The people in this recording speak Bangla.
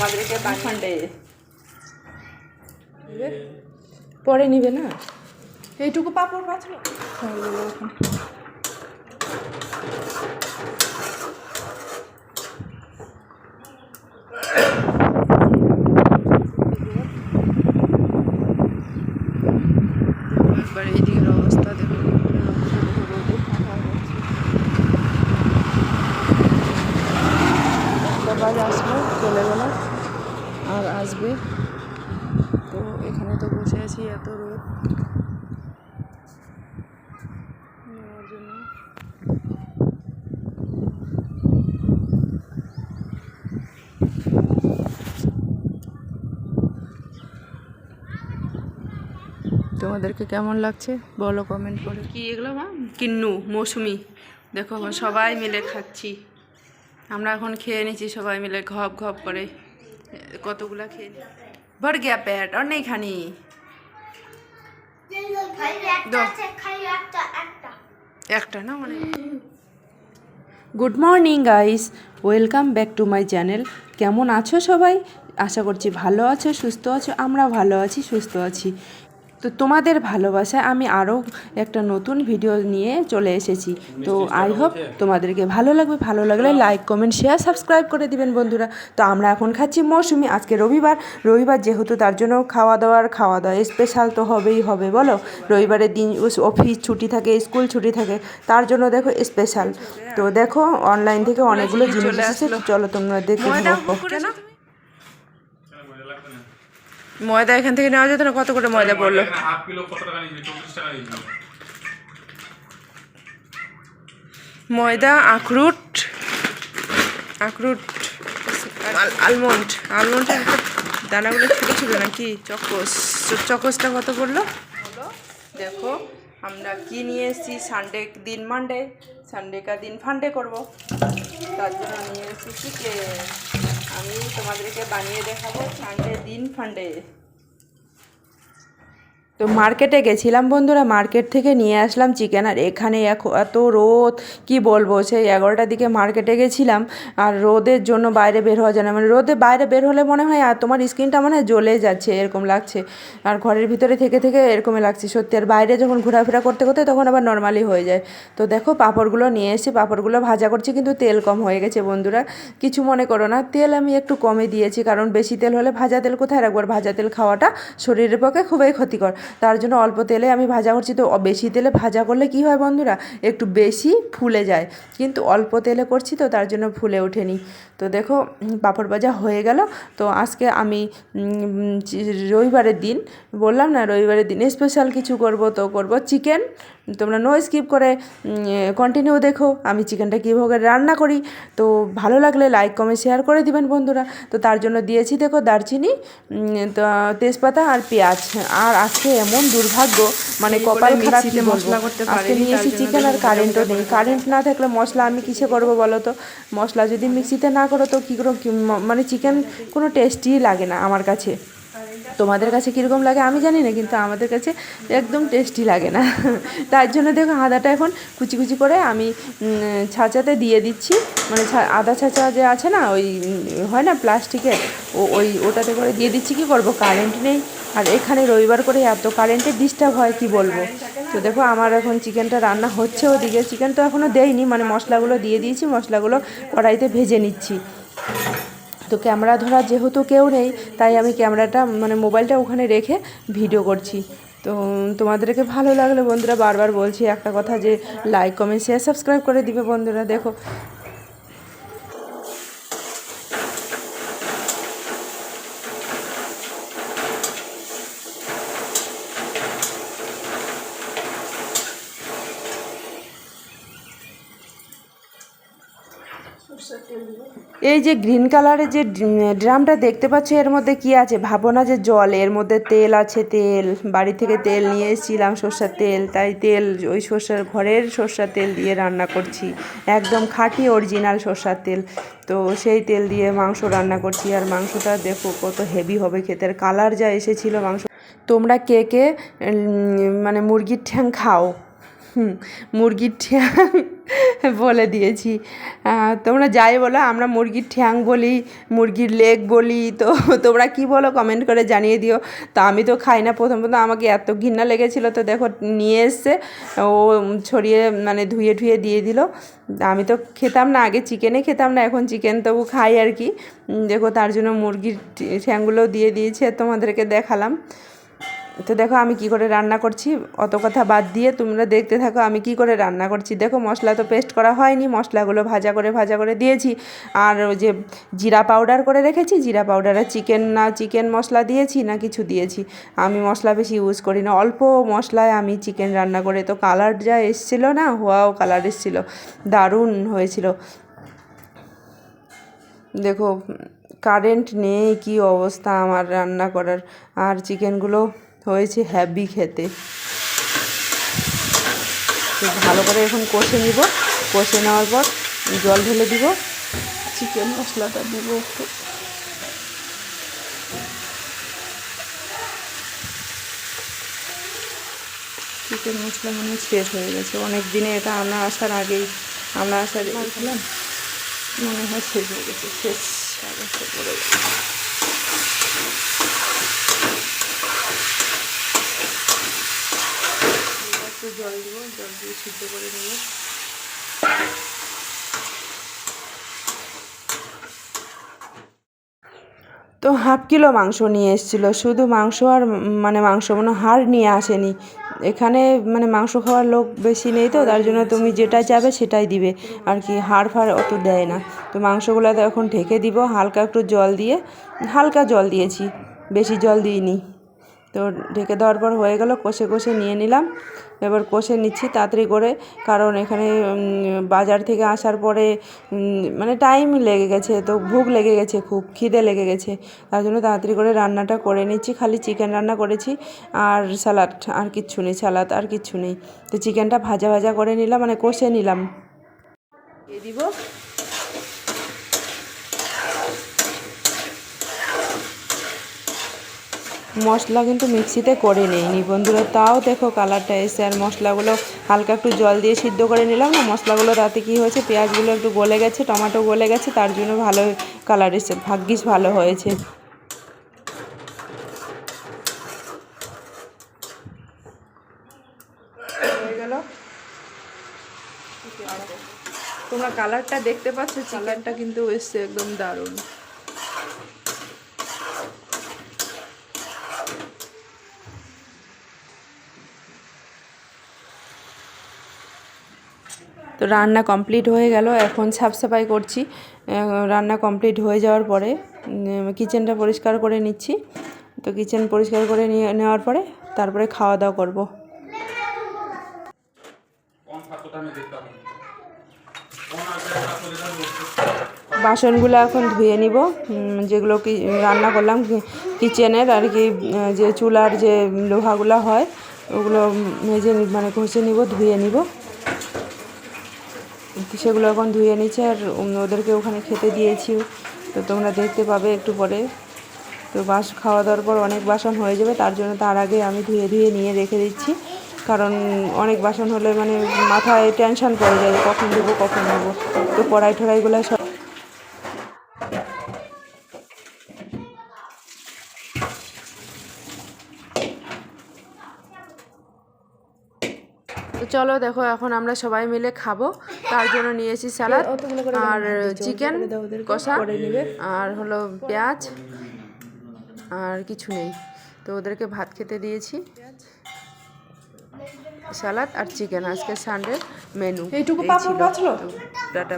তোমাদেরকে ফান্ডে পরে নিবে না, এইটুকু পাপড় বাঁচলো। একবার এইদিকের অবস্থা দেখুন, একটা কাজ আসলো চলে গেল আর আসবে। তো এখানে তো বসে আছি, এত রোদ নেওয়ার জন্য। তোমাদেরকে কেমন লাগছে বলো কমেন্ট করে। কি এগুলো মা? কিন্নু মৌসুমি, দেখো সবাই মিলে খাচ্ছি আমরা। এখন খেয়ে নিচ্ছি সবাই মিলে ঘপ ঘপ করে, কতগুলা খেয়ে নি। ভর গিয়া পেট আর নেই খানি। একটা না মানে। Good morning guys, welcome back to my channel. কেমন আছো সবাই? আশা করছি ভালো আছো, সুস্থ আছো। আমরা ভালো আছি, সুস্থ আছি। তো তোমাদের ভালোবাসায় আমি আরও একটা নতুন ভিডিও নিয়ে চলে এসেছি। তো আই হোপ তোমাদেরকে ভালো লাগবে। ভালো লাগলে লাইক কমেন্ট শেয়ার সাবস্ক্রাইব করে দিবেন বন্ধুরা। তো আমরা এখন খাচ্ছি মৌসুমি। আজকে রবিবার যেহেতু, তার জন্য খাওয়া দাওয়া স্পেশাল তো হবেই হবে বলো। রবিবারের দিন অফিস ছুটি থাকে, স্কুল ছুটি থাকে, তার জন্য দেখো স্পেশাল। তো দেখো অনলাইন থেকে অনেকগুলো জিনিস এসেছে, চলো তোমরা দেখে থাকো। ময়দা এখান থেকে নেওয়া যেত না? কত করে ময়দা পড়লো? হাফ কিলো কত টাকা নিয়েছিল? 24 টাকা নিয়েছিল। ময়দা, আখরুট আলমন্ডের দানাগুলো ছোটো ছোটো নাকি? চকোসটা কত পড়লো দেখো। আমরা কি নিয়ে এসেছি, সানডে কা দিন ফান্ডে করবো, তার জন্য নিয়ে এসেছি চিকেন। আমি তোমাদেরকে বানিয়ে দেখাবো সানডে দিন ফান্ডে। তো মার্কেটে গেছিলাম বন্ধুরা, মার্কেট থেকে নিয়ে আসলাম চিকেন। আর এখানে এত রোদ, কি বলবো, সেই 11টার দিকে মার্কেটে গেছিলাম। আর রোদের জন্য বাইরে বের হওয়া যায় না, মানে রোদে বাইরে বের হলে মনে হয় আর তোমার স্কিনটা মনে হয় জ্বলে যাচ্ছে, এরকম লাগছে। আর ঘরের ভিতরে থেকে থেকে এরকমই লাগছে সত্যি। আর বাইরে যখন ঘোরাফেরা করতে করতে তখন আবার নর্মালি হয়ে যায়। তো দেখো পাঁপড়গুলো নিয়ে এসে পাঁপড়গুলো ভাজা করছি, কিন্তু তেল কম হয়ে গেছে বন্ধুরা, কিছু মনে করো না। তেল আমি একটু কমে দিয়েছি, কারণ বেশি তেল হলে ভাজা তেল কোথায় রাখবো, ভাজা তেল খাওয়াটা শরীরের পক্ষে খুবই ক্ষতিকর। তার জন্য অল্প তেলে আমি ভাজা করছি। তো বেশি তেলে ভাজা করলে কি হয় বন্ধুরা, একটু বেশি ফুলে যায়, কিন্তু অল্প তেলে করছি তো তার জন্য ফুলে ওঠেনি। তো দেখো পাঁপড় ভাজা হয়ে গেল। তো আজকে আমি রবিবারের দিন বললাম না, রবিবারের দিন স্পেশাল কিছু করব, তো করব চিকেন। তোমরা নো স্কিপ করে কন্টিনিউ দেখো আমি চিকেনটা কীভাবে রান্না করি। তো ভালো লাগলে লাইক কমেন্ট শেয়ার করে দিবেন বন্ধুরা। তো তার জন্য দিয়েছি দেখো দারচিনি, তো তেজপাতা আর পেঁয়াজ। আর আজকে এমন দুর্ভাগ্য, মানে কপাল খারাপ, কি বলবো, আজকে নিয়েছি চিকেন আর কারেন্টও নেই। কারেন্ট না থাকলে মশলা আমি কিসে করবো বলো তো? মশলা যদি মিক্সিতে না করো তো কী করে, মানে চিকেন কোনো টেস্টই লাগে না আমার কাছে। তোমাদের কাছে কীরকম লাগে আমি জানি না, কিন্তু আমাদের কাছে একদম টেস্টি লাগে না। তার জন্য দেখো আদাটা এখন কুচি কুচি করে আমি ছাঁচাতে দিয়ে দিচ্ছি, মানে আদা ছাঁচা যে আছে না, ওই হয় না প্লাস্টিকের, ওটাতে করে দিয়ে দিচ্ছি। কি করব, কারেন্ট নেই। আর এখানে রবিবার করে এত কারেন্টের ডিস্টার্ব হয়, কি বলবো। তো দেখো আমার এখন চিকেনটা রান্না হচ্ছে ওদিকে। চিকেন তো এখনও দেইনি, মানে মশলাগুলো দিয়ে দিয়েছি, মশলাগুলো কড়াইতে ভেজে নিচ্ছি। তো ক্যামেরা ধরা যেহেতু কেউ নেই, তাই আমি ক্যামেরাটা মানে মোবাইলটা ওখানে রেখে ভিডিও করছি। তো তোমাদেরকে ভালো লাগলে বন্ধুরা, বারবার বলছি একটা কথা, যে লাইক কমেন্ট শেয়ার সাবস্ক্রাইব করে দিবে বন্ধুরা। দেখো এই যে গ্রিন কালারের যে ড্রামটা দেখতে পাচ্ছ, এর মধ্যে কি আছে ভাবো না, যে জল। এর মধ্যে তেল আছে, তেল বাড়ি থেকে তেল নিয়ে এসেছিলাম, সর্ষের তেল। তাই তেল, ওই ঘরের সর্ষের তেল দিয়ে রান্না করছি, একদম খাঁটি অরিজিনাল সর্ষের তেল। তো সেই তেল দিয়ে মাংস রান্না করছি। আর মাংসটা দেখো কত হেভি হবে খেতে, আর কালার যা এসেছিলো মাংস। তোমরা কে কে মানে মুরগির ঠ্যাং খাও মুরগির ঠ্যাং বলে দিয়েছি। তোমরা যাই বলো, আমরা মুরগির ঠ্যাং বলি, মুরগির লেগ বলি, তো তোমরা কি বলো কমেন্ট করে জানিয়ে দিও। তো আমি তো খাই না, প্রথম আমাকে এত ঘৃণা লেগেছিলো, তো দেখো নিয়ে এসছে, ও ছড়িয়ে মানে ধুয়ে ঠুয়ে দিয়ে দিল। আমি তো খেতাম না, আগে চিকেনে খেতাম না, এখন চিকেন তবু খাই আর কি। দেখো তার জন্য মুরগির ঠ্যাংগুলোও দিয়ে দিয়েছি আর তোমাদেরকে দেখালাম। তো দেখো আমি কি করে রান্না করছি, অত কথা বাদ দিয়ে তোমরা দেখতে থাকো আমি কি করে রান্না করছি। দেখো মশলা তো পেস্ট করা হয়নি, মশলাগুলো ভাজা করে দিয়েছি। আর ওই যে জিরা পাউডার করে রেখেছি, জিরা পাউডারে চিকেন মশলা দিয়েছি না কিছু দিয়েছি। আমি মশলা বেশি ইউজ করি না, অল্প মশলায় আমি চিকেন রান্না করে, তো কালার যা এসেছিলো না, ওয়াও কালার এসেছিলো, দারুণ হয়েছিল। দেখো কারেন্ট নেই, কি অবস্থা আমার রান্না করার। আর চিকেনগুলো হয়েছে হ্যাভি খেতে। তো ভালো করে এখন কষে নিব, কষে নেওয়ার পর জল ঢেলে দিব, চিকেন মশলাটা দিব একটু। চিকেন মশলা মনে হয় শেষ হয়ে গেছে, অনেক দিনে এটা আমরা আসার আগেই, আমরা আসার গেছিলাম, মনে হয় শেষ হয়ে গেছে, শেষ অবস্থা পড়ে গেছে। একটু জল দিব, জল দিয়ে সিদ্ধ করে নেব। তো 1/2 কিলো মাংস নিয়ে এসেছিলো, শুধু মাংস আর মাংস হাড় নিয়ে আসেনি। এখানে মাংস খাওয়ার লোক বেশি নেই, তো তার জন্য তুমি যেটা চাবে সেটাই দিবে আর কি, হাড় ফাড় অত দেয় না। তো মাংসগুলো তো এখন ঢেকে দিব হালকা একটু জল দিয়ে, হালকা জল দিয়েছি, বেশি জল দিইনি। তো ঢেকে দেওয়ার পর হয়ে গেল, কষে নিয়ে নিলাম। এবার কষে নিচ্ছি তাড়াতাড়ি করে, কারণ এখানে বাজার থেকে আসার পরে টাইম লেগে গেছে, তো ভুক লেগে গেছে, খুব খিদে লেগে গেছে, তার জন্য তাড়াতাড়ি করে রান্নাটা করে নিচ্ছি। খালি চিকেন রান্না করেছি আর স্যালাড, আর কিচ্ছু নেই, স্যালাড আর কিচ্ছু নেই। তো চিকেনটা ভাজা করে নিলাম, কষে নিলাম। দিয়ে দিব মশলা, কিন্তু মিক্সিতে করে নিইনি বন্ধুরা, তাও দেখো কালারটা এসে। আর মশলাগুলো হালকা একটু জল দিয়ে সিদ্ধ করে নিলাম না মশলাগুলো, তাতে কী হয়েছে পেঁয়াজগুলো একটু গলে গেছে, টমেটো গলে গেছে, তার জন্য ভালো কালার এসে, ভাগ্যিস ভালো হয়েছে। হয়ে গেল, তোমরা কালারটা দেখতে পাচ্ছ, কালারটা কিন্তু এসছে একদম দারুণ। তো রান্না কমপ্লিট হয়ে গেল, এখন সাফ সাফাই করছি। রান্না কমপ্লিট হয়ে যাওয়ার পরে কিচেনটা পরিষ্কার করে নিচ্ছি। তো কিচেন পরিষ্কার করে নেওয়ার পরে তারপরে খাওয়া দাওয়া করবো। বাসনগুলো এখন ধুয়ে নিব, যেগুলো কি রান্না করলাম কিচেনের আর কি, যে চুলার যে লোহাগুলো হয় ওগুলো মেজে ঘষে নিব, ধুয়ে নিব। সেগুলো এখন ধুয়ে নিচ্ছে, আর ওদেরকে ওখানে খেতে দিয়েছি, তো তোমরা দেখতে পাবে একটু পরে। তো খাওয়া দাওয়ার পর অনেক বাসন হয়ে যাবে, তার জন্য তার আগে আমি ধুয়ে নিয়ে রেখে দিচ্ছি, কারণ অনেক বাসন হলে মাথায় টেনশন পড়ে যায়, কখন দেবো কখন নেবো। তো কড়াই ঠড়াইগুলো সব তো চলো দেখো, এখন আমরা সবাই মিলে খাবো, তার জন্য নিয়েছি স্যালাড আর চিকেন কষা আর হলো পেঁয়াজ, আর কিছু নেই। তো ওদেরকে ভাত খেতে দিয়েছি, স্যালাড আর চিকেন, আজকে সানডে মেনু এইটুকু। টাটা।